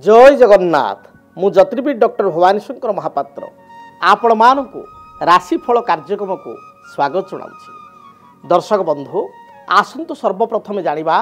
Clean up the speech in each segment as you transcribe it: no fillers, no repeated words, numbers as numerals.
जय जगन्नाथ मु ज्योतिर्विद डॉक्टर भवानी शंकर महापात्र आपण मानकु राशिफल कार्यक्रम को स्वागत जनाऊँगी। दर्शक बंधु आसतु सर्वप्रथमे जानिबा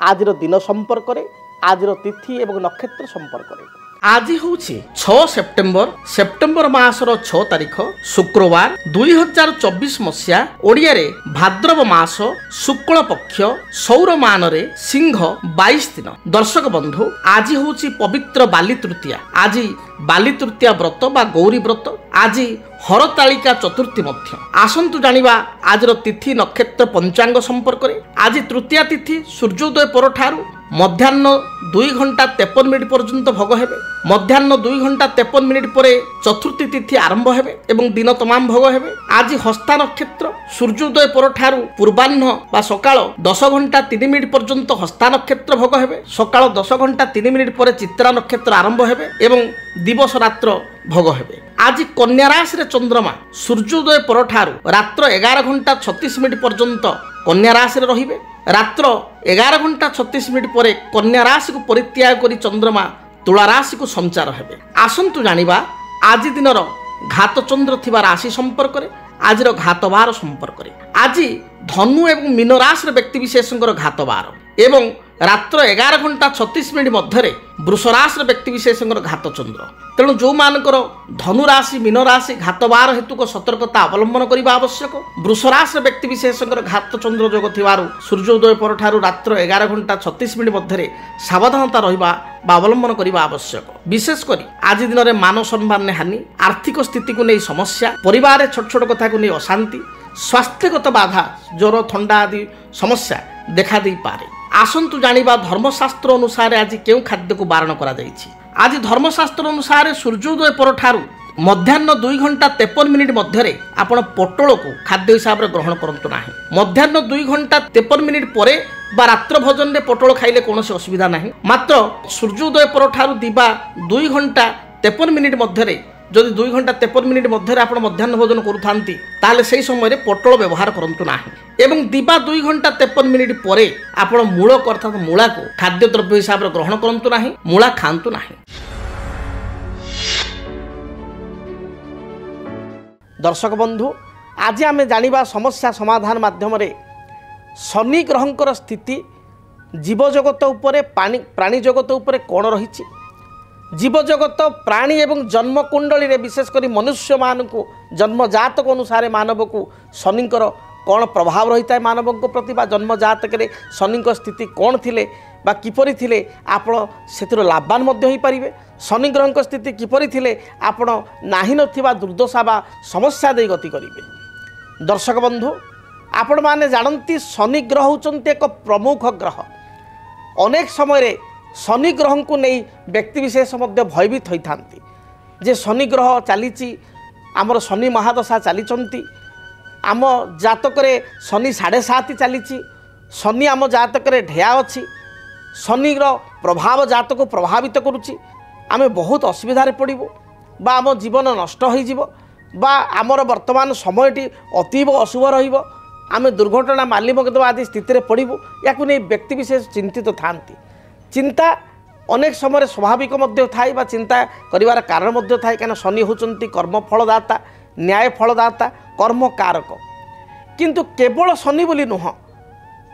आज दिन संपर्क में आज तिथि एवं नक्षत्र संपर्क में। आज हूँ 6 सेप्टेम्बर मासर 6 तारीख शुक्रवार 2024 मसीहा ओडिया रे भाद्रव मास शुक्ल पक्ष सौर मान रे सिंह 22 दिन। दर्शक बंधु आज हूँ पवित्र बाली तृतीया। आज बाली तृतीया व्रत बा गौरी व्रत। आज हरतालिका चतुर्थी मध्य। आसंतु जानिबा आज तिथि नक्षत्र पंचांग संपर्क में। आज तृतीया तिथि सूर्योदय परठारु मध्याह्न 2 घंटा 53 मिनिट पर्यंत भोग हेबे। मध्याह्न 2 घंटा 53 मिनिट परे चतुर्थी तिथि आरंभ हेबे एवं दिन तमाम भोग हेबे। आज हस्ता नक्षत्र सूर्योदय परठारु पूर्वाह्न बा सकाळ 10 घंटा 3 मिनिट पर्यंत हस्ता नक्षत्र भोग हेबे। सकाळ 10 घंटा 3 मिनिट परे चित्रा नक्षत्र आरंभ हेबे एवं दिवस रात्र भोग हेबे। आज कन्या राशि रे चंद्रमा सूर्योदय परठारु रात्र 11 घंटा 36 मिनिट पर्यंत कन्या राशि रे रहिबे। रात्र 11 घंटा 36 मिनिट पर कन्या राशि को परित्याग करी चंद्रमा तुला राशि को संचार हेबे। आसंतु जानिबा आज दिनर घात चंद्र थिबा राशि संपर्क में। आज घातबार संपर्क में। आज धनु एवं मीन राशि व्यक्ति विशेषकर घातबार एवं रात्र 11 घंटा 36 मिनिट मध्य वृष राशि व्यक्ति विशेषकर घात चंद्र। तेणु जो मानकर धनु राशि मीन राशि घातबार हेतुक सतर्कता अवलंबन करने आवश्यक। वृष राशि व्यक्ति विशेषकर घात चंद्र जोग थिबारु सूर्योदय परठारु रात्र 11 घंटा 36 मिनिट मध्य सावधानता रहिबा बा अवलंबन करने आवश्यक। विशेषकर आज दिन में मान सम्मान हानि, आर्थिक स्थिति को नहीं समस्या, परिवार छोट छोट कथा को नहीं अशांति, स्वास्थ्यगत बाधा, ज्वर थंडा आदि समस्या देखा दे पारे। आसंतु जानिबा धर्मशास्त्र अनुसार आज केउ खाद्य को बारण करा जायछि। आज धर्मशास्त्र अनुसार सूर्योदय परठारु मध्याह्न 2 घंटा 53 मिनिट मध्य आपण पटल को खाद्य हिसाब से ग्रहण करंतु नाही। मध्याह्न 2 घंटा 53 मिनिट परे बा रात्र भोजन रे पटल खाइले कोनोसी असुविधा नाही। मात्र सूर्योदय परठारु दिबा 2 घंटा 53 मिनिट मध्य जदि 2 घंटा 53 मिनिट मध्य आप मध्याह्न भोजन करूथांती ताले सही समय पटल व्यवहार करंतु नाही। एवं दिबा 2 घंटा 53 मिनिट परे आपण मूल अर्थात मूला को खाद्य द्रव्य हिसाब से ग्रहण करंतु नाही, मूला खांतु नाही। दर्शक बंधु आज आम जानिबा समस्या समाधान माध्यम रे शनि ग्रहंकर स्थिति जीवजगत उपरे प्राणी जगत उपरे कौन रही। जीवजगत प्राणी एवं जन्मकुंडली रे विशेषकर मनुष्य मान को जन्म जातक अनुसार मानव को शनिकर कौन प्रभाव रही है मानव प्रति बा जन्म जातक रे शनि स्थिति कौन थिले बा किपरि थिले आपण से लाभवान हो पारे। शनि ग्रह स्थिति किपरि थिले आपण नाही नथिबा दुर्दशा बा समस्या दे गति करिवे। दर्शक बंधु आपण माने जानती शनि ग्रह होचंती एक प्रमुख ग्रह। अनेक समय रे शनि ग्रह को नहीं व्यक्ति विशेष मध्य भयभीत होता जे शनि ग्रह चली आमर शनि महादशा चली आम जातक शनि 7.5 चली शनि आम जातक ढेया अच्छी शनि प्रभाव जातक को प्रभावित करुच्ची आम बहुत असुविधार पड़ू बा आम जीवन नष्ट हो आमर वर्तमान समयटी अतीब अशुभ रम दुर्घटना माली मगदमा आदि स्थिति पड़ू या व्यक्ति विशेष चिंतित थांती। चिंता अनेक समय स्वाभाविक मध्य थाई बा चिंता करिवार कारण मध्य थाई कहीं शनि होचंती कर्म फलदाता, न्याय फलदाता, कर्म कारक। किंतु केवल शनि बोली नुह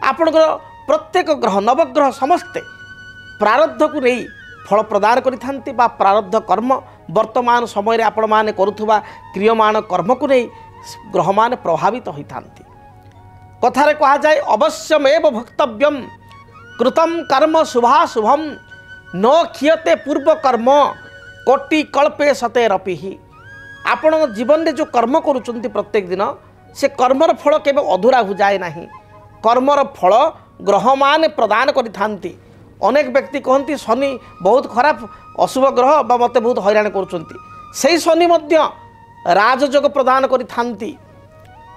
आपणकर प्रत्येक ग्रह नवग्रह समस्ते प्रारब्ध को नहीं फल प्रदान करिथांती बा प्रारब्ध कर्म वर्तमान समय आपण माने करुथुबा क्रियमाण कर्म को नहीं ग्रह मान प्रभावित होइथांती। कथारे कहा जाए अवश्यमेव भक्तव्यम कृतम कर्म शुभाशुभम न क्षीयते पूर्व कर्म कोटि कल्पे सतेरपि। आपण जीवन में जो कर्म करुचंती प्रत्येक दिन से कर्मर फल केबे अधूरा हो जाए नहीं। कर्मर फल ग्रह मान प्रदान करिथांती। अनेक व्यक्ति कहती शनि बहुत खराब अशुभ ग्रह बा मते बहुत हैरान करुचंती सेही शनि मध्य राजयोग प्रदान करिथांती।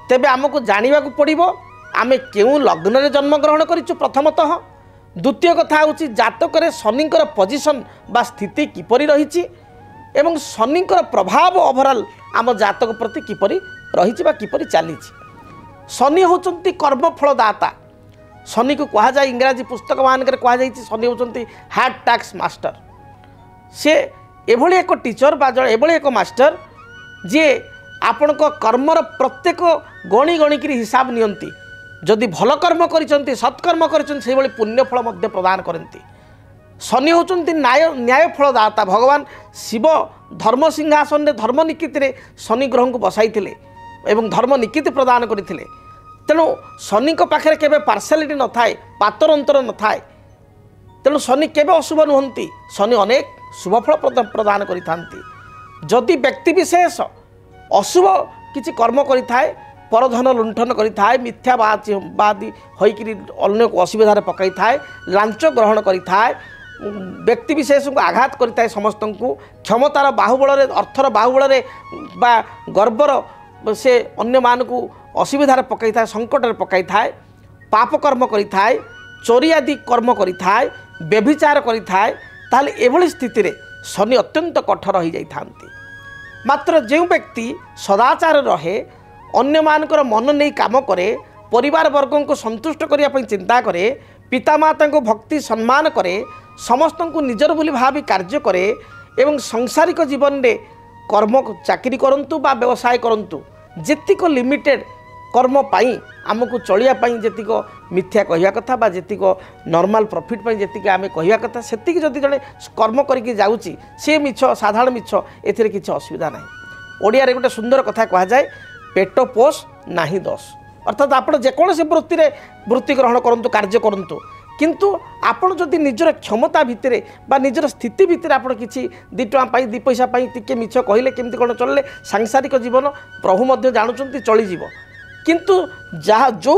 तेबे आमको जानिबा को पड़िबो आमे केउ लग्न रे जन्म ग्रहण करिछु प्रथमतः। द्वितीय कथा हूँ जातक शनिकर पोजिशन बा स्थिति किपरि रही एवं शनिकर प्रभाव ओवरऑल आम जातक प्रति किपरि रही बा किपरि चली। शनि होचंती कर्मफलदाता। शनि को कहा जाए इंग्राजी पुस्तक मानक कहा जाए शनि होचंती हार्ड टैक्स मास्टर। से एभली एक टीचर बा एभली एक मास्टर जी आपण कर्मर प्रत्येक गणी गणिक हिसाब नियंती जदि भल कर्म कर सत्कर्म कर पुण्यफल प्रदान करती। शनि होचंती न्याय फलदाता भगवान शिव धर्म सिंहासन में धर्म निकित शनि ग्रह को बसाई एवं धर्म निकित प्रदान करते। तेणु शनि पाखे केवे पार्सालिटी न थाए पातर अंतर न थाए। तेणु शनि केवे अशुभ नुहंती शनि अनेक शुभफल प्रदान करिथांती। जदि व्यक्ति विशेष अशुभ किछि कर्म करिथाए परधन लुंठन करिथाए मिथ्यावादी होइकरी अन्य को असुविधार पकाई थाए लांच ग्रहण करिथाए व्यक्ति विशेष को आघात करिथाए समस्त को क्षमतार बाहुबल अर्थर बाहुबल बा गर्वर से अन्य मान को असुविधार पकाई थाए संकट पकाई थाए पाप कर्म करिथाए चोरी आदि कर्म करिथाए व्यभिचार करिथाए ताले एभली स्थिति रे शनि अत्यंत कठोर हो जाइथांती। मात्र जो व्यक्ति सदाचार रहे अन्य मानकर मन नहीं काम करे परिवार वर्ग को संतुष्ट करने चिंता करे पितामाता को भक्ति सम्मान करे समस्त को निजर बोली भावी कार्य करे एवं सांसारिक जीवन में कर्म चाकरी करंतु बा व्यवसाय करंतु जेतिक लिमिटेड कर्म पाई आमको चलिया जेतिक मिथ्या कहवा कथा बा जेतिक नॉर्मल प्रॉफिट पाई जेतिक आम कहवा कथा सेतिक जदि जड़े कर्म करके जाउची से मिछ साधारण मिछ एथिरे किछि असुविधा नाही। ओडिया रे गोटे सुंदर कथा कहा जाए पेट पोष नाही दोष अर्थात आप जेकोसी वृत्ति ग्रहण करंतु कार्य करंतु किंतु आपण जदि निजर क्षमता भितर बा निजर स्थिति भितर आप किसी 2 टଙ୍କା पाई 2 पैसा पाई टिके मिछ कहले केमती कौन चलले सांसारिक जीवन प्रभु मध्य जानुचंती चलीजिव किंतु जहाँ जो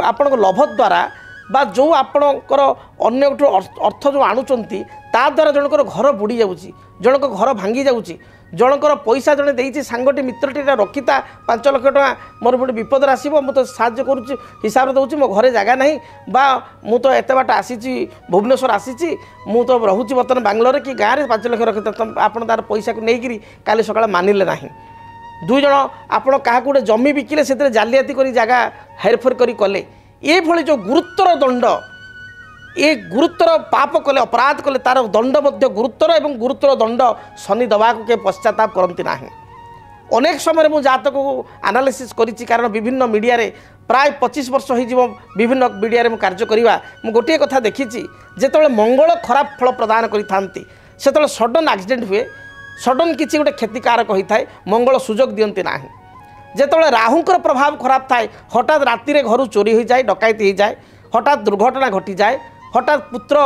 आपण लोभ द्वारा बा जो आपणकर अन्य अर्थ जो आणुचंती ता द्वारा जनकर घर बुड़ी जाउची जनक घर भांगी जाउची जनकर पैसा जड़े देती सांगटी मित्रटी रखिता 5 लाख टका मोर गोटे विपद आसो मुझे साहय करुच्ची हिसाब दूसरी मो घरे जगह ना बा मु तो एत बाट आसी भुवनेश्वर आसी मु तो रोचे बर्तमान बांग्लोर कि गाँव में 5 लाख रखी आपड़ तार पैसा को लेकिन काली सका मानिले ना 2 जन आपड़ क्या गोटे जमी बिकिले से जालियाती कर जगह हेरफेर कले ये जो गुरुतर दंड ये गुरुतर पाप कले अपराध कले तार दंड मध्य गुरुतर एवं गुरुतर दंड शनि दवा को के पश्चाताप करती ना। अनेक समय मुझे जातक को एनालिसिस करी कारण विभिन्न मीडिया रे प्राय 25 वर्ष हो विभिन्न मीडिया रे कार्य करवा मु गोटे कथा देखी जो मंगल खराब फल प्रदान करी से सडन एक्सीडेंट हुए सडन किसी गोटे क्षतिकारक होता है मंगल सुजोग दियंती ना। जिते राहुंकर प्रभाव खराब थाए हठात राति घर चोरी हो जाए डकैती हो जाए हठात दुर्घटना घटी जाए हठात पुत्र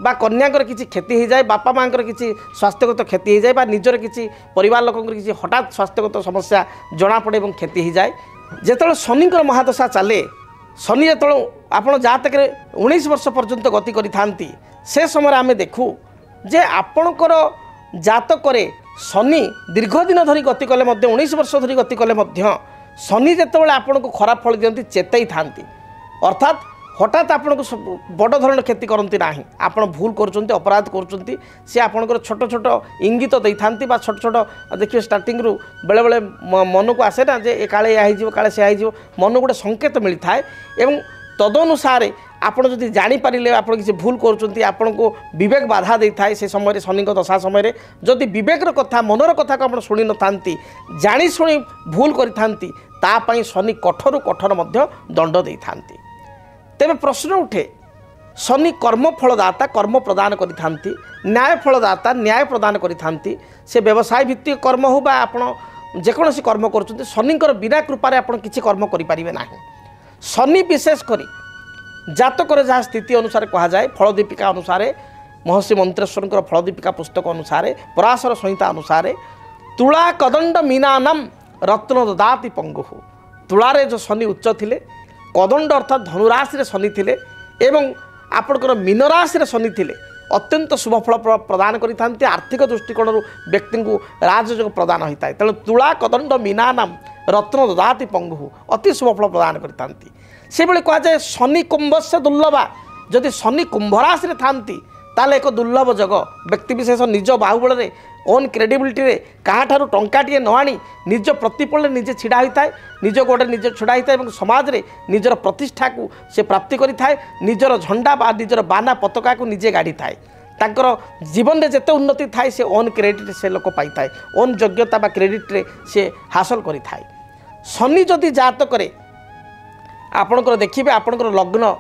बा कन्याकर किसी क्षति हो जाए बापा माँ किसी स्वास्थ्यगत क्षति हो जाए बा निजर किसी परिवार लोक किसी हठात स्वास्थ्यगत समस्या जना पड़े और क्षति हो जाए जिते शनिकर महादशा चले शनि जो आप जहाँतक 19 वर्ष पर्यंत गति करी से समय आम देखू जे आपणकर जातक शनि दीर्घ दिन धरी गति कले 19 वर्ष धरी गति कले शनि जिते आपन को खराब फल दिखती चेतई था अर्थात हठात आपन को बड़ धरण क्षति करती ना आप भूल कर अपराध कर सी आपंकर छोट छोट इंगित दे था छोट छोट देखिए स्टार्टिंग रु बेले बेले मन को आसे ना जे काले या काले से मन गोटे संकेत मिलता है एवं तदनुसार आपड़ जदि जानीपारे आप किसी भूल कर विवेक बाधा दे था से समय शनि दशा समय जदि विवेकर कथा मनर कथा को आप शुणी न था जानी शुणी भूल करता शनि कठोर कठोर दंड दे था। तेरे प्रश्न उठे शनि कर्म फलदाता कर्म प्रदान करि न्याय फलदाता न्याय प्रदान करि से व्यवसाय भित्तिक कर्म हो बा जेकोसी कर्म कर शनिकर बिना कृपारे आप किसी कर्म करें ना। शनि विशेष करी जातक जहाँ स्थिति अनुसार कह जाए फलदीपिका अनुसार महर्षि मंत्रेश्वर फलदीपिका पुस्तक अनुसार पराशर संहिता अनुसार तुला कदंड मीनानम रत्न ददाति पंगु तुलारे जो शनि उच्च थिले कदंड अर्थात धनुराशि शनि थिले एवं आपणकर मीन राशि शनि थिले अत्यंत शुभफल प्रदान करि आर्थिक दृष्टिकोण व्यक्ति को राजयोग प्रदान होता है। तेणु तुला कदंड मीनानाम रत्न ददाति पंगु अति शुभफल प्रदान करि से कह जाए शनि कुंभ से दुर्लभा जदि शनि कुंभ राशि था एक दुर्लभ जग व्यक्ति विशेष निज बाहुबल में ओन क्रेडिबिलिटी रे कहाठारू टंकाटे न आनी निज प्रतिपल निजे छिड़ा होता है निज गोड़े निजे छिड़ा होता है समाज रे निजर प्रतिष्ठा को से प्राप्ति करि थाए निजर झंडा बा निजर बाना पताका को निजे गाड़ी थाए तांकर जीवन में जिते उन्नति थाए से ओन क्रेडिट से लोक पाई थाए ओन योग्यता बा क्रेडिट रे से हासिल करि थाए। शनि जदि जातक करे आपणकर देखिए आपणकर लग्न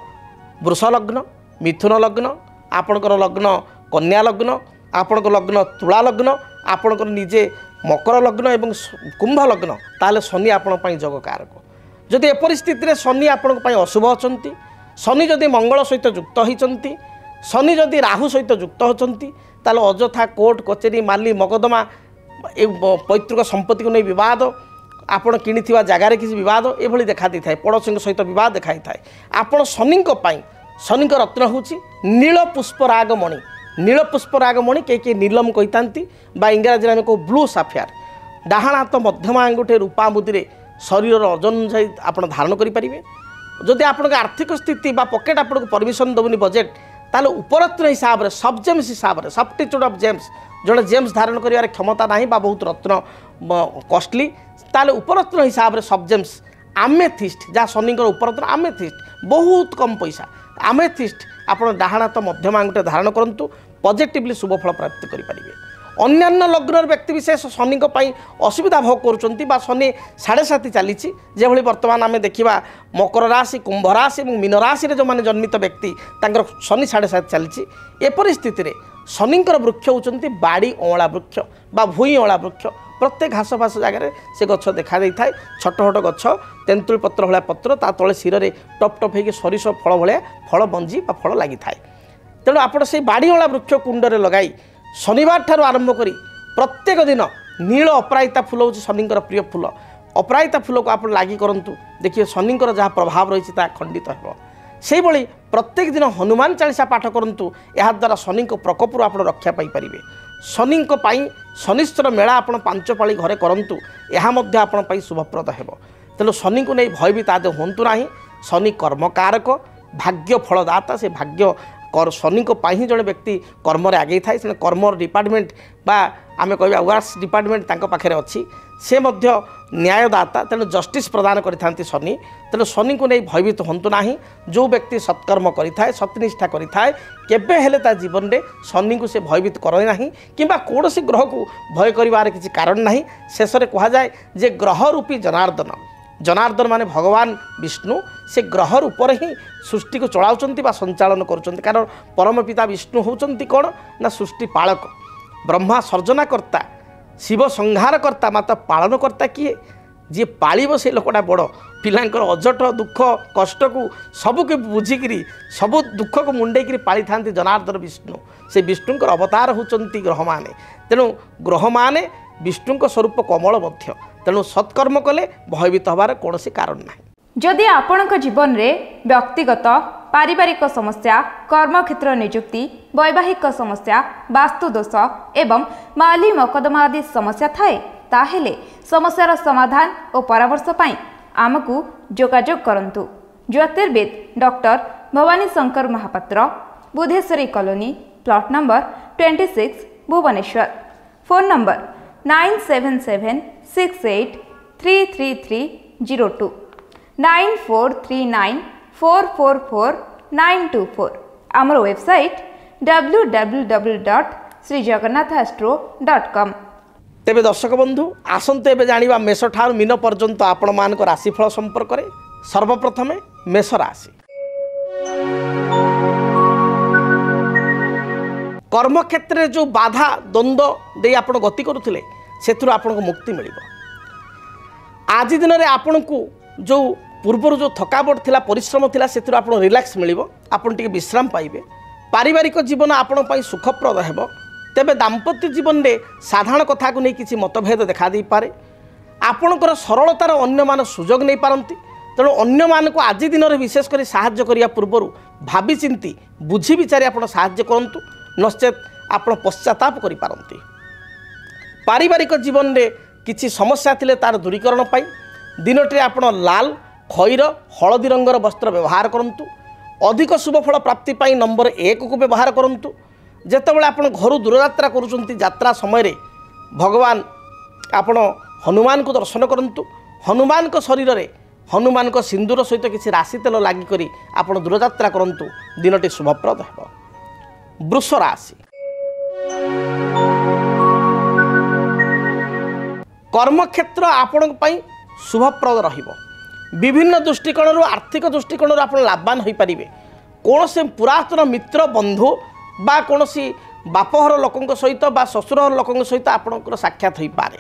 वृष लग्न मिथुन लग्न आपणकर लग्न कन्या लग्न आपणकर लग्न तुला लग्न आपणकर निजे मकर लग्न एवं कुंभ लग्न ताले शनि आपण पई जोग कारक। जदि ए परिस्थिति रे शनि आपण पई अशुभ अछंती शनि जदि मंगल सहित युक्त होइचंती शनि जदि राहु सहित युक्त होचंती ताले अजथा कोर्ट कचेरी माली मकदमा ए पैतृक संपत्ति को नहीं विवाद आपण किणिथिबा जगार किसी विवाद एभली देखा दी थाए पड़ोसी सहित विवाद देखाई थाए। आपण शनि रत्न होची नील पुष्पराग मणि नील पुष्पराग मणि के नीलम कही बा इंग्राजी आम कौ ब्लू साफियार डाहाण हाथ मध्यम आंगुठे रूपा मुदिरे शरीर ओजन अनुसार आप धारण करेंगे। जदि आप आर्थिक स्थिति बा पकेट आपको परमिशन दबुनि बजेट ताले उपरत्न हिसाब से सब जेम्स हिसाब से सब्स्टिट्यूट ऑफ जेम्स जड़े जेम्स धारण कर क्षमता ना बा बहुत रत्न कॉस्टली ताले उपरत्न हिसाब से सब जेम्स आमेथिस्ट जहाँ शनि उपरत्न आमेथिस्ट बहुत कम पैसा आमेथिस्ट आप डाहाण हाथ मध्यम आंगुठे धारण करूँ पॉजिटिवली शुभ फल प्राप्त करेंगे। अन्यान्य लग्न व्यक्ति विशेष शनि असुविधा भोग कर शनि 7.5 चली जो बर्तमान आम देखा मकर राशि कुंभ राशि और मीन राशि जो मैंने जन्मित व्यक्ति शनि 7.5 चली ए परिस्थिति रे शनि वृक्ष होती बाड़ी अँला वृक्ष बा भूई अँला वृक्ष प्रत्येक घास फास जगह से गछ देखा थाए छोट छोट गछ तेंतुल पत्र भाया पत्र ता तले शिर में टप टप हो सरिष फल भाया फल बंजी बा फल लगी थाए। तेणु आपड़ से बाड़ी अँला वृक्ष कुंडरे लगाई शनिवार ठार आरंभ करी प्रत्येक दिन नील अपराजिता फूल हूँ शनि प्रिय फूल अपराजिता फूल को आप लगी करूँ देखिए शनि जहाँ प्रभाव रही खंडित हो से प्रत्येक दिन हनुमान चालीसा पाठ करूँ या द्वारा शनि प्रकोप आप रक्षा पाइपर। शनि शनिश्चर मेला आप 5 पाली घरे करूँ यह शुभप्रद हो। तेणु शनि को नहीं भयभीत आदि हूँ ना शनि कर्मकारक भाग्य फलदाता से भाग्य शनि ही जड़े व्यक्ति कर्म आगे थाए से कर्म डिपार्टमेंट बा आम कह वर्क्स डिपार्टमेंट पाखे अच्छी से न्यायदाता तेणु जस्टिस प्रदान करि शनि। तेणु शनि को नहीं भयभीत हूँ ना जो व्यक्ति सत्कर्म करें सत्यनिष्ठा करें केबे हेले ता जीवन में शनि को से भयभीत करे ना कि कौन ग्रह को भय कर किसी कारण ना शेष में कहुए जे ग्रह रूपी जनार्दन माने भगवान विष्णु से ग्रह रूप ही सृष्टि को चलाउछंती बा संचालन करुछंती कारण परम पिता विष्णु होउछंती कौन ना सृष्टि पालक ब्रह्मा सर्जनाकर्ता शिव संहारकर्ता मात्र पालनकर्ता किए जी पालिब से लोकटा बड़ पिलांकर अजट दुख कष्ट को सबके बुझिकी सब दुख को मुंडेक पाली था जनार्दन विष्णु से विष्णु अवतार होती ग्रह माने। तेणु ग्रह माने विष्णु स्वरूप कमल मध्य तेणु सत्कर्म कले भयभीत हबार कौन कारण ना। जदि आपणक जीवन में व्यक्तिगत पारिवारिक समस्या कर्मक्षेत्र नियुक्ति वैवाहिक समस्या वास्तुदोष एवं माली मकदमा आदि समस्या थाए ताहेले समस्यार समाधान और परामर्श पाई आमको जोगाजोग करंतु। ज्योतिर्विद doctor Bhabani Shankar Mahapatra Budheswari colony plot number 26 Bhubaneswar. Phone number 9776833302 9439444924 आमर वेबसाइट www.srijagannathastro.com। तेबे दर्शक बंधु आसंते एबे जानिबा मेष ठार मीन पर्यंत आपण मानक राशिफल संपर्क में। सर्वप्रथम मेष राशि कर्मक्षेत्र में जो बाधा द्वंद्व दे आप गति करुले से आपको मुक्ति मिल। आज दिन में आपन को जो पूर्वर जो थकावट थिला परिश्रम थिला से आप रिलैक्स मिल आपन टी विश्राम पाइबे। पारिवारिक जीवन आपण सुखप्रद हेबो। तेबे दाम्पत्य जीवन में साधारण कथा को नहीं किसी मतभेद देखा दे पारे। आपणकर सरलतार अन्य मान सुजोग नहीं पारती। तेणु अन्य मान को आज दिन में विशेषकर साहाय्य करिया पूर्वर भावी चिंती बुझी विचारी आप साहाय्य करंतु नचेत आप पश्चाताप करि पारंती। पारिवारिक जीवन में किसी समस्या थिले तार दूरीकरण पाई दिनटे आप लाल खैर हलदी रंगर वस्त्र व्यवहार करंतु। अधिक शुभफल प्राप्ति पाई नंबर 1 को व्यवहार करंतु। जेतेबेले आपण घर दूरयात्रा करुचंती यात्रा समय रे भगवान आपण हनुमान को दर्शन करंतु। हनुमान को शरीर रे हनुमान को सिंदूर सहित किसी राशि तेल लागिक आपण दूरयात्रा करंतु। दिनटी शुभप्रद हेबो। वृष राशि कर्मक्षेत्र आपण शुभप्रद रहिबो। विभिन्न दृष्टिकोण आर्थिक दृष्टिकोण आप लाभवान हो पारे। कौन से पुरातन मित्र बंधु बा कौन सी बापहर लोकों सहित बा ससुरहर लोकों सहित आपणकर साक्षात हो पारे।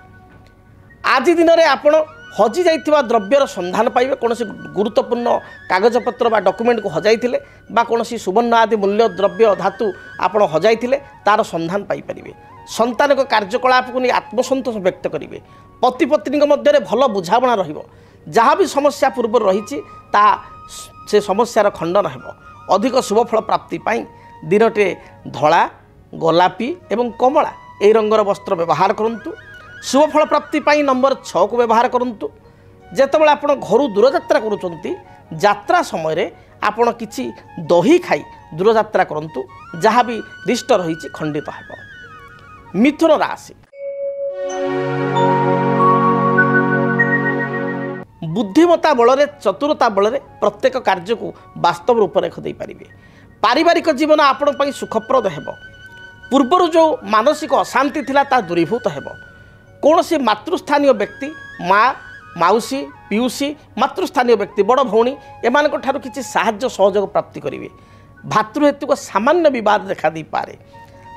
आज दिन में आपण हजि जाइथिबा द्रव्यर संधान पाइबे। कौन सी गुरुत्वपूर्ण कागजपत्र बा डॉक्यूमेंट को हजाइथिले बा कौन सी सुवर्ण आदि मूल्य द्रव्य धातु आपण हजाइथिले तार संधान पाई परिबे। संतान को कार्यकलाप को नहीं आत्मसंतोष व्यक्त करेंगे। पति पत्नी मध्य भल बुझाणा रहिबो। जहाँ भी समस्या पूर्व रही से समस्यार खंडन हो। अधिक शुभफल प्राप्ति पाई दिनटे धला गोलापी एवं कमला ए रंगर वस्त्र व्यवहार करंतु। शुभफल प्राप्ति पाई नंबर 6 को व्यवहार करंतु। जेतेबेले आपण घर दूरयात्रा करूचंती यात्रा समय रे आपण किछि दही खाई दूरयात्रा करंतु। जहाँ भी रिष्ट रही खंडित हेबो। मिथुन राशि बुद्धिमता बल चतुरता बल प्रत्येक कार्य को वास्तव रूपरेख दे पारे। पारिवारिक जीवन आपण सुखप्रद हेबो। पूर्वर जो मानसिक अशांति थिला ता दूरीभूत हेबो। कौन सी मातृस्थानीय व्यक्ति माँ माउसी पिउसी मातृस्थानीय व्यक्ति बड़ भौणी एमान किसी साहाय्य सहयोग प्राप्ति करेंगे। भातृहेतुक सामान्य विवाद देखा दी पारे।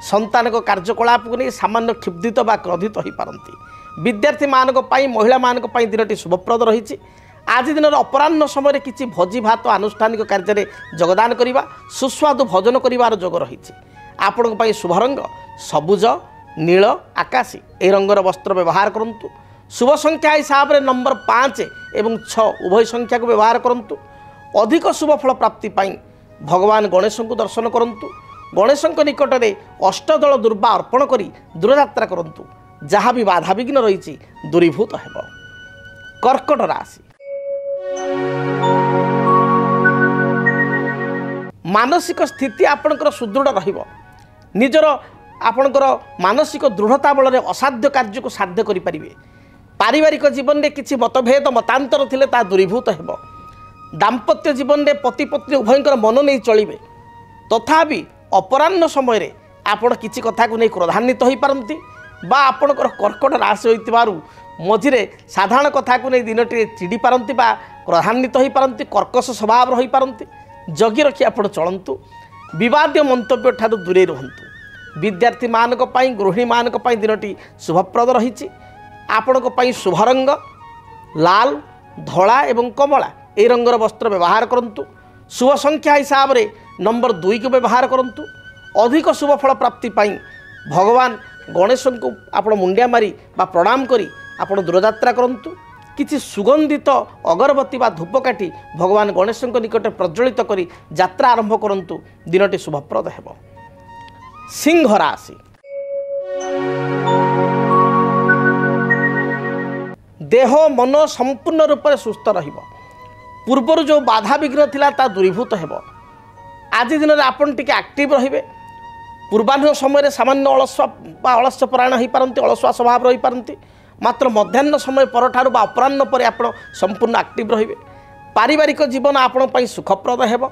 संतान को कार्यकलाप को नहीं सामान्य क्षुब्धित बा क्रोधित हो पारती। विद्यार्थी मानक महिला मानक दिनटी शुभप्रद रही। आज दिन अपराह्न समय किसी भोजी भात आनुष्ठानिक कार्य योगदान करने सुस्वादु भोजन कर जोग रही। आपण शुभरंग सबुज नील आकाशी ए रंगर वस्त्र व्यवहार करंतु। शुभ संख्या हिसाब से नंबर 5 एवं 6 उभय संख्या को व्यवहार करंतु। अधिक शुभफल प्राप्ति पाई भगवान गणेश को दर्शन करंतु। गणेश निकट में अष्टदल दुर्वा अर्पण करी दूरयात्रा करंतु। जहाँ भी बाधा विघ्न रही दूरीभूत हेब। कर्कट राशि मानसिक स्थिति आपणकर सुदृढ़ रहिबो। निजर आपणकर मानसिक दृढ़ता बल असाध्य कार्य को साध्य करि परिबे। पारिवारिक जीवन में किसी मतभेद मतांतर थिले ता दूरीभूत हेब। दाम्पत्य जीवन में पति पत्नी उभयंकर मन नहीं चलिबे। तथापि अपराह्न समय रे आपण किसी कथा को नहीं क्रोधान्वित हो पारती बा आपणकर कर्कट राशि होइतिबारु मझिरे साधारण कथा को नहीं दिनटी चिड़ी पारती बा क्रोधान्वित हो पारती। कर्कश स्वभाव रही पारती। जगी रखी आपण चलंतु। विवाद मंतव्य ठारू दूरे रहंतु। विद्यार्थी मानक पई गृहिणी मानक पई दिनटी शुभप्रद रही। आपण शुभरंग लाल धला एवं कमला ए रंगर वस्त्र व्यवहार करंतु। शुभ संख्या हिसाब से नंबर 2 को व्यवहार करंतु। अधिक शुभफल प्राप्ति पाई भगवान गणेश को आपण मुंडिया मारी बा प्रणाम करी आपण दूरयात्रा करंतु। किछि सुगंधित अगरबत्ती बा धूपकाठी भगवान गणेश निकट प्रज्वलित करी यात्रा आरंभ करंतु। दिनटी शुभप्रद हेब। सिंह राशि देह मन संपूर्ण रूप से सुस्थ रहिबो। पूर्वर जो बाधा विघ्न थिला ता दूरीभूत हेब। आज दिन में आपन टिके एक्टिव रहिबे। पूर्वाह्न समय सामान्य अलस्य परायण हो पारती। अलसुआ स्वभाव रही पारती। मात्र मध्याह्न समय परठारु बा अपराह्न पर आपण संपूर्ण एक्टिव रहिबे। पारिवारिक जीवन आपण सुखप्रद हेब।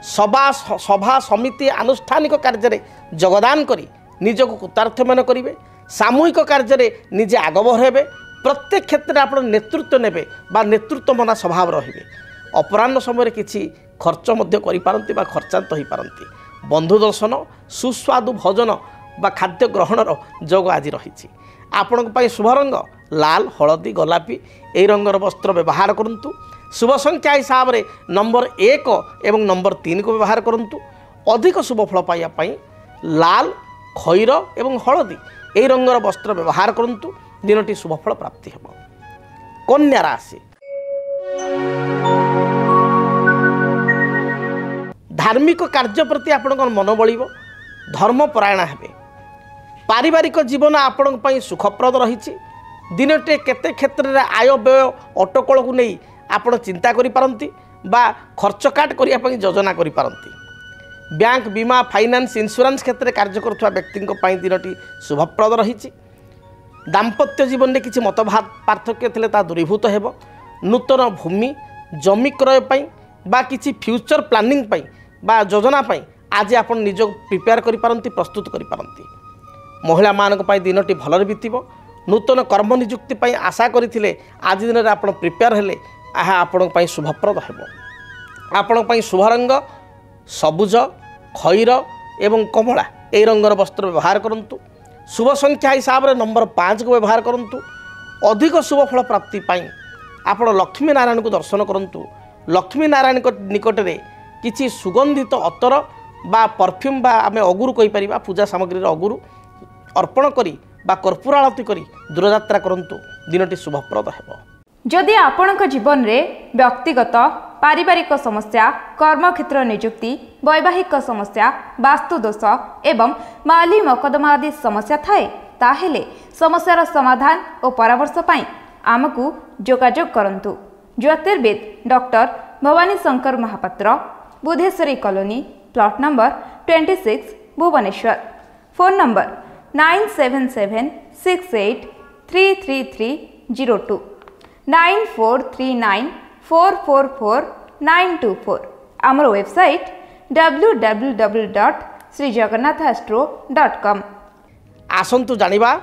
सभा समिति आनुष्ठानिक कार्य योगदान करी निजक कृतार्थमान करेंगे। सामूहिक कार्य निजे आगभर हेबे। प्रत्येक क्षेत्र में आप नेतृत्व नेबे बा नेतृत्व मना स्वभाव रहिबे। अपराह्न समय किसी खर्च मध्य करि पारंती बा खर्चांत हो पारंती। बंधु दर्शन सुस्वादु भोजन बा खाद्य ग्रहणर जोग आज रही। आपण शुभरंग लाल हलदी गोलापी ए रंगर वस्त्र व्यवहार करंतु। शुभ संख्या हिसाब से नंबर 1 एवं नंबर 3 को व्यवहार करंतु। अधिक शुभफल पाइबा लाल खैर एवं हलदी ए रंगर वस्त्र व्यवहार करंतु। दिनटी शुभफल प्राप्ति हेब। कन्या राशि धार्मिक कार्य प्रति आपण मन बलिबो। धर्मपरायण हेबे। पारिवारिक जीवन आपण सुखप्रद रही। दिनटे केते क्षेत्र में आय व्यय अटकल को नहीं आपण चिंता करि पारंती बा खर्च काट करिया पई योजना करि पारंती। बैंक बीमा फाइनान्स इंश्योरेंस क्षेत्र में कार्य करुवा व्यक्ति दिनटी शुभप्रद रही। दाम्पत्य जीवन में किसी मतभात पार्थक्य थिले ता दूरीभूत हेब। नूतन भूमि जमी क्रय पई बा किसी फ्यूचर प्लानिंग पई बा योजना पई आज आपण निज प्रिपेयर करि पारंती प्रस्तुत करि पारंती। महिला मानक पई दिनटी भलरे बीतिबो। नूतन कर्म नियुक्ति पाई आशा करथिले आज दिन में आप प्रिपेयर हेले ଏହା ଆପଣଙ୍କ ପାଇଁ ଶୁଭପ୍ରଦ ହେବ। ଆପଣଙ୍କ ପାଇଁ ଶୁଭ ରଙ୍ଗ ସବୁଜ, ଖଇର ଏବଂ କମଳା ଏହି ରଙ୍ଗର ବସ୍ତ୍ର ବ୍ୟବହାର କରନ୍ତୁ। शुभ संख्या हिसाब से नंबर 5 को व्यवहार करंतु। अधिक शुभ फल प्राप्ति पाई आपण लक्ष्मी नारायण को दर्शन करंतु। लक्ष्मी नारायण निकट में किसी सुगंधित अतर बा परफ्यूम बा आम अगुरु कहीपर पूजा सामग्री अगुरु अर्पण करी बा कर्पूर आरती करी दूरयात्रा करंतु। दिनटी शुभप्रद हेबो। जदि आपणक जीवन रे व्यक्तिगत पारिवारिक समस्या, कर्मक्षेत्र नियुक्ति, वैवाहिक समस्या, वास्तुदोष एवं माली मकदमा आदि समस्या थाए ताहेले समस्यार समाधान और परामर्श पाई आमकु जोगाजोग करंतु। ज्योतिर्विद doctor Bhabani Shankar Mahapatra, Budheswari colony, plot number 26, Bhubaneswar. Phone number 9776833302 9439444924। आमर वेबसाइट www.srijagannathastro.com। आसंतु जानिबा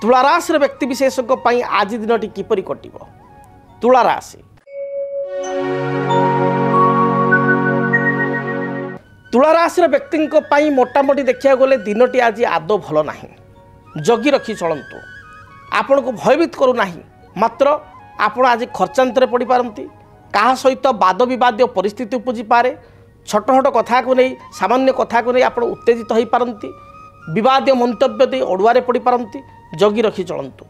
तुला राशि व्यक्ति विशेषज्ञ पई आज दिनटी किपरि कटिबो। तुला राशि तुला राशि व्यक्ति मोटामोटी देखा गले दिनटी आज आदौ भल नाही। जगी रखी चलतु। आपण को भयभीत करू नाही। मात्र आपण आज खर्चांतर पड़ पारती। क्या सहित वाद विवाद परिस्थिति उपजी पारे। छोट छोट कथा को नहीं, सामान्य कथा को नहीं आप उत्तेजित हो पारती। विवाद मंतव्य दे अड़ुआरे पड़ पारती। जगी रखी चलतु।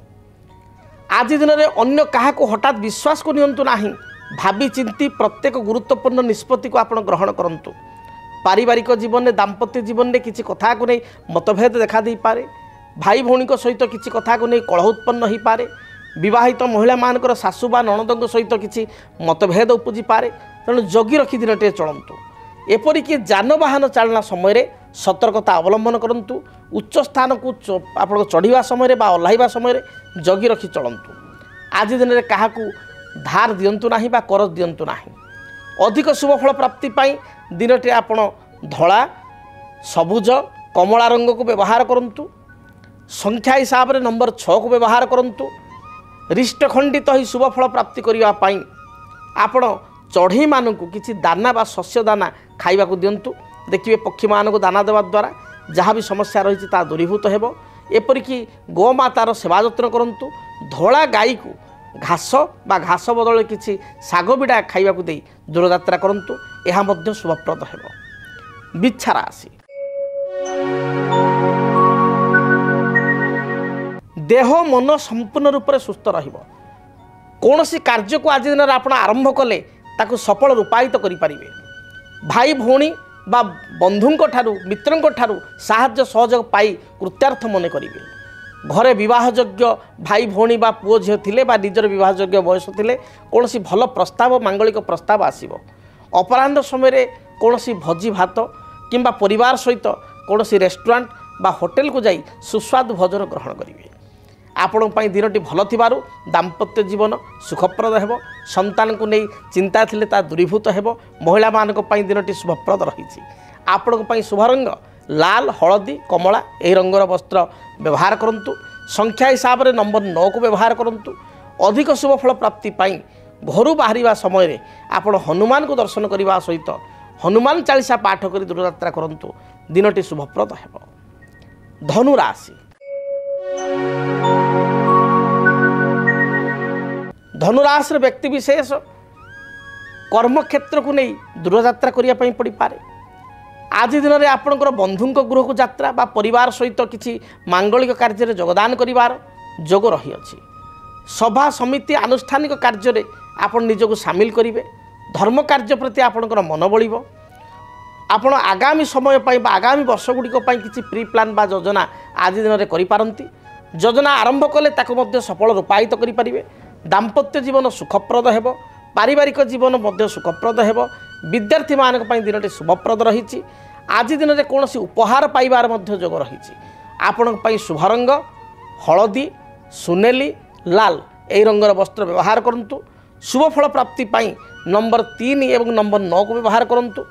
आज दिन में अन्य क्या हठात विश्वास को नियंतु नहीं। भावी चिंती प्रत्येक गुरुत्वपूर्ण निष्पत्ति को आप ग्रहण करंतु। पारिवारिक जीवन में, दाम्पत्य जीवन में किसी कथा को नहीं मतभेद देखा दे पारे। भाई भौणी सहित किसी कथा को नहीं कलह उत्पन्न हो पारे। विवाहित महिला मानकर सासू बा नणद सहित किसी मतभेद उपजी पारे। तेणु जगी रखी दिनटे चलतु। एपरिक जानवाहन चालना समय सतर्कता अवलंबन करंतु। उच्च स्थान को आप चढ़ा समय बा ओह्लैवा समय जगी रखी चलतु। आज दिन में क्या धार दिंतु ना बा कर दिंतु ना। अधिक शुभफल प्राप्ति पाई दिनटे आप धला, सबुज, कमला रंग को व्यवहार करंतु। संख्या हिसाब से नंबर 6 को व्यवहार करंतु। रिष्ट खंडित ही शुभफल प्राप्ति करने आपण चढ़ई मानू किसी दाना बा शस्य दाना खाइबा को दिंतु। देखिए पक्षी मान को दाना देवा द्वारा जहाँ भी समस्या रही दूरीभूत हेब। एपरिक गोमातार सेवा जत्न करंतु। धला गाई को घास बा घास बदल किसी शाग बिड़ा खाइबा को दे दूरयात्रा करंतु। यह मध्य शुभप्रद हेब। बिच्छा राशि देह मन संपूर्ण रूप से सुस्थ रहिबो। कौन सी कार्य को आज दिन में आप आरंभ कले ताकू सफल रूपायित करें। भाई भौणी बा बंधुंक ठारू मित्रंक ठारू साहाय्य सहयोग पाई कृत्यार्थ मन करेंगे। घरे विवाहयोग्य भाई भौणी बा पुओ झील थिले बा निजर विवाहयोग्य बयस थिले कौन सी भल प्रस्ताव, मांगलिक प्रस्ताव आसीबो। अपराह्न समय कौन सी भोजी भात किंबा परिवार सहित कौन सी रेस्टोरेंट बा होटेल को जाई सुस्वादु भोजन ग्रहण करेंगे। आपण दिनटी भल थिबारु दाम्पत्य जीवन सुखप्रद हेब। संतान को नहीं चिंता थिले ता दूरीभूत हेब। महिला मानक पई दिनटी शुभप्रद रही। आपण शुभ रंग लाल, हलदी, कमला यही रंगर वस्त्र व्यवहार करंतु। संख्या हिसाब से नंबर 9 को व्यवहार करंतु। अधिक शुभफल प्राप्ति पाई घरू बाहरिबा समय आपण हनुमान को दर्शन करने सहित हनुमान चालीसा पाठ कर दूरयात्रा करंतु। दिनटी शुभप्रद हेब। धनु राशि धनुराशि व्यक्ति विशेष कर्मक्षेत्र को नहीं दूरयात्रा करने पड़ पारे। आज दिन में आपणकर बंधुंक गृह को यात्रा बा परिवार सहित किसी मांगलिक कार्य योगदान करिवार जोग रही अछि। सभा समिति आनुष्ठानिक कार्य आपण निजको सामिल करेंगे। धर्म कार्य प्रति आपणकर मन बढ़िबो। आपण आगामी समय बा आगामी वर्ष गुड़िक किसी प्री प्लान बा योजना आज दिन में करिपारंती। योजना आरंभ कले ताको मध्य सफल रूपायित करें। दाम्पत्य जीवन सुखप्रद हेब। पारिवारिक जीवन मध्य सुखप्रद हेब। विद्यार्थी मानक पई दिनटी शुभप्रद रही। आज दिन में कौन उपहार पाइबार मध्य जोग रही। आपण पई शुभ रंग हलदी, सुनेली, लाल यही रंगर वस्त्र व्यवहार करंतु। शुभफल प्राप्ति पाई नंबर 3 एवं नंबर 9 को व्यवहार करंतु।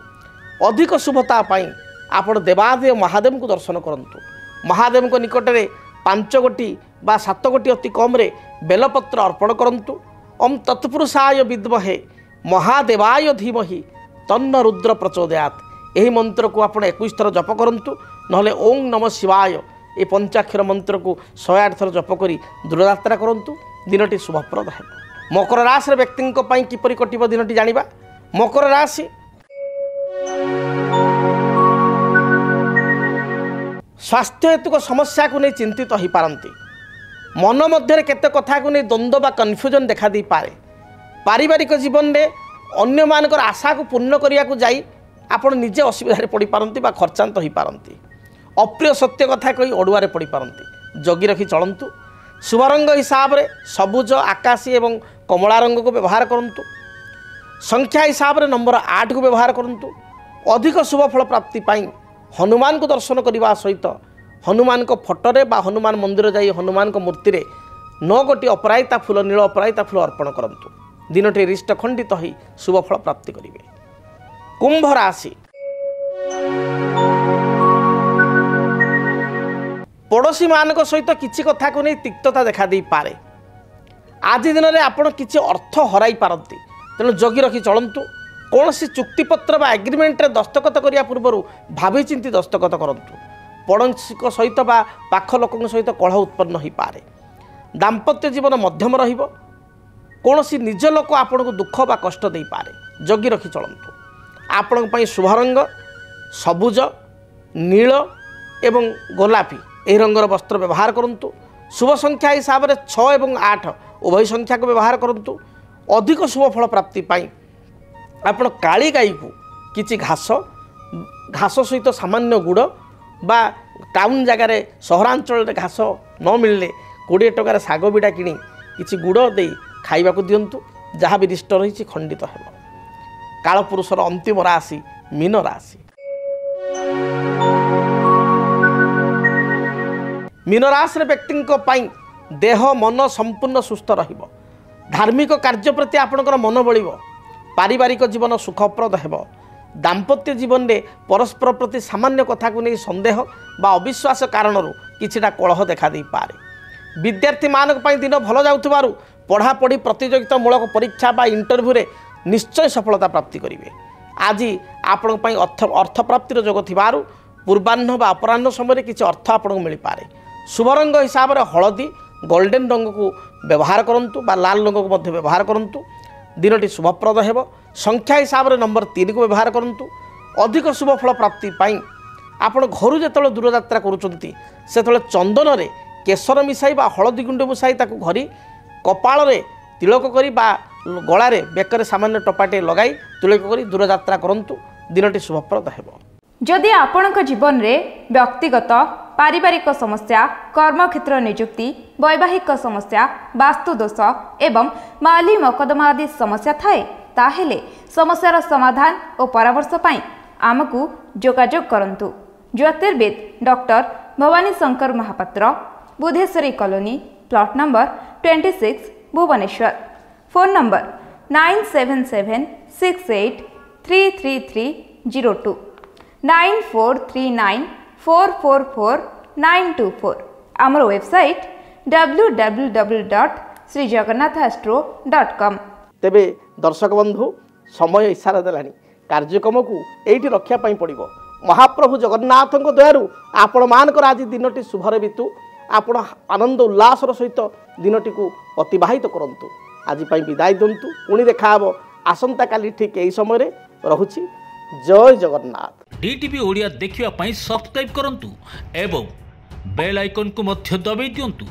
अधिक शुभता पाई आपण देवादेव महादेव को दर्शन करंतु। महादेव को निकट में 5 गोटी बा 7 गोटी अति कम बेलपत्र अर्पण करंतु। ओम तत्पुरुषाय विद्महे महादेवाय धीमहि तन्न रुद्र प्रचोदयात यही मंत्र को आप 21 थर जप करंतु। नहले ओं नमः शिवाय ये पंचाक्षर मंत्र को 108 थर जप करी दूरयात्रा करंतु। दिनटी शुभप्रद है। मकर राशि व्यक्ति किपरि कटिब दिनटी जानिबा। मकर राशि स्वास्थ्य हेतुक समस्या को नहीं चिंतित हो पारती। मन मध्य केते कथा को नहीं द्वंद्व बा कन्फ्यूजन देखा दी पारे। पारिवारिक जीवन में अन्य मानकर आशा को पूर्ण करने को जाई आपण निजे असुविधा पड़ पारती बा खर्चांत हो पारती। अप्रिय सत्य कथा कही अड़ुआ पड़ पारती। जगी रखी चलतु। शुभ रंग हिसाब से सबुज आकाशी एवं कमला रंग को व्यवहार करंतु। संख्या हिसाब से नंबर 8 को व्यवहार करंतु। अधिक शुभ फल प्राप्ति पाई हनुमान को दर्शन करने सहित हनुमान को फोटोरे बा हनुमान मंदिर जाई हनुमान को मूर्ति रे 9 गोटी अपराजिता फूल नील अपराजिता फूल अर्पण करंतु। दिनटी रिष्ट खंडित हो शुभ फल प्राप्ति करेंगे। कुंभ राशि पड़ोशी मान सहित किसी कथा को नहीं तिक्तता देखा दे पारे। आज दिन में आपड़ किसी अर्थ हराई पारती। तेणु जगी रखी चलतु। कौन सी चुक्तिपत्र बा एग्रीमेंट रे दस्तखत करिया पूर्व भावी चिंती दस्तखत करंतु। पड़ोशी सहित बा पाख लोकों सहित कलह उत्पन्न हो पारे। दाम्पत्य जीवन मध्यम रहिबो। कौन सी निज लोक आपन को दुख बा कष्ट दे पारे। जगी रखी चलतु। आपण पई शुभ रंग सबुज नील एवं गोलापी यह रंगर वस्त्र व्यवहार करंतु। शुभ संख्या हिसाब से 6 एवं 8 उभय संख्या को व्यवहार करंतु। अधिक शुभ फल प्राप्ति पाई आपण काली गाई को किछि घास सहित सामान्य गुड़ बा टाउन जगार सहरांचल घास न मिलले 20 टकार साग बिड़ा किणी किछि गुड़ दे खाइबा को दियंतु। जहाँ भी रिष्ट रही खंडित हेब। कालपुरुषर अंतिम राशि मीन राशि। मीन राशि व्यक्ति देह मन संपूर्ण सुस्थ रहिबो। धार्मिक कार्य प्रति आपणकर मन बलिबो। पारिवारिक जीवन सुखप्रद हेब। दाम्पत्य जीवन में परस्पर प्रति सामान्य कथा को नहीं संदेह बा अविश्वास कारण किछिटा कलह देखा दे पारे। विद्यार्थी मानक पई दिन भल जाउथबारु पढ़ापढ़ी प्रतियोगितामूलक परीक्षा बा इंटरव्यू रे निश्चय सफलता प्राप्ति करेंगे। आज आपण पई अर्थ प्राप्तिर जोग थिबारु पूर्वाह्न बा अपराह्न समय किछि अर्थ आपको मिल पारे। शुभ रंग हिसाब से हलदी गोल्डन रंग को व्यवहार करंतु बा लाल रंग को मध्य व्यवहार करंतु। दिनटी शुभप्रद हेब। संख्या हिसाब से नंबर 3 को व्यवहार करंतु। अधिक शुभ फल प्राप्ति पाई आपण घर जो दूरयात्रा करुचंती सेतले चंदन रे केसर मिसाई बा हलदी गुंड मिसाई ताकू घरी कपाल रे तिलक करी बा गलारे बेकर सामान्य टपाटे लगाई तिलक करी दूरयात्रा करंतु। दिनटी शुभप्रद हेब। जदि आपणक जीवन रे व्यक्तिगत पारिवारिक समस्या कर्मक्षेत्र नियुक्ति वैवाहिक समस्या वास्तुदोष एवं माली मकदमा आदि समस्या थाए ताहेले समस्यार समाधान और परामर्श पाई आमकु जोगाजोग करंतु। ज्योतिर्विद doctor Bhabani Shankar Mahapatra Budheswari colony plot number 26 Bhubaneswar. Phone number 9776833302 9439444924। आमर वेबसाइट www.srijagannathastro.com। तेबे दर्शक बंधु समय इशारा देलानी कार्यक्रम को एठी रखिया पई पड़िबो। महाप्रभु जगन्नाथ दयारु आपण मानकर आज दिनटी शुभरे बितु। आपण आनंद उल्लास सहित दिनटी को अतिबाहित करंतु। आज पई विदाय दंतु। पुणी देखा हबो आसंता काली ठीक एही समय रे रहुछि। जय जगन्नाथ। डीटीवी ओडिया देखिवा पई सब्सक्राइब करंतु एवं बेल आइकन को मध्य दबाई दियंतु।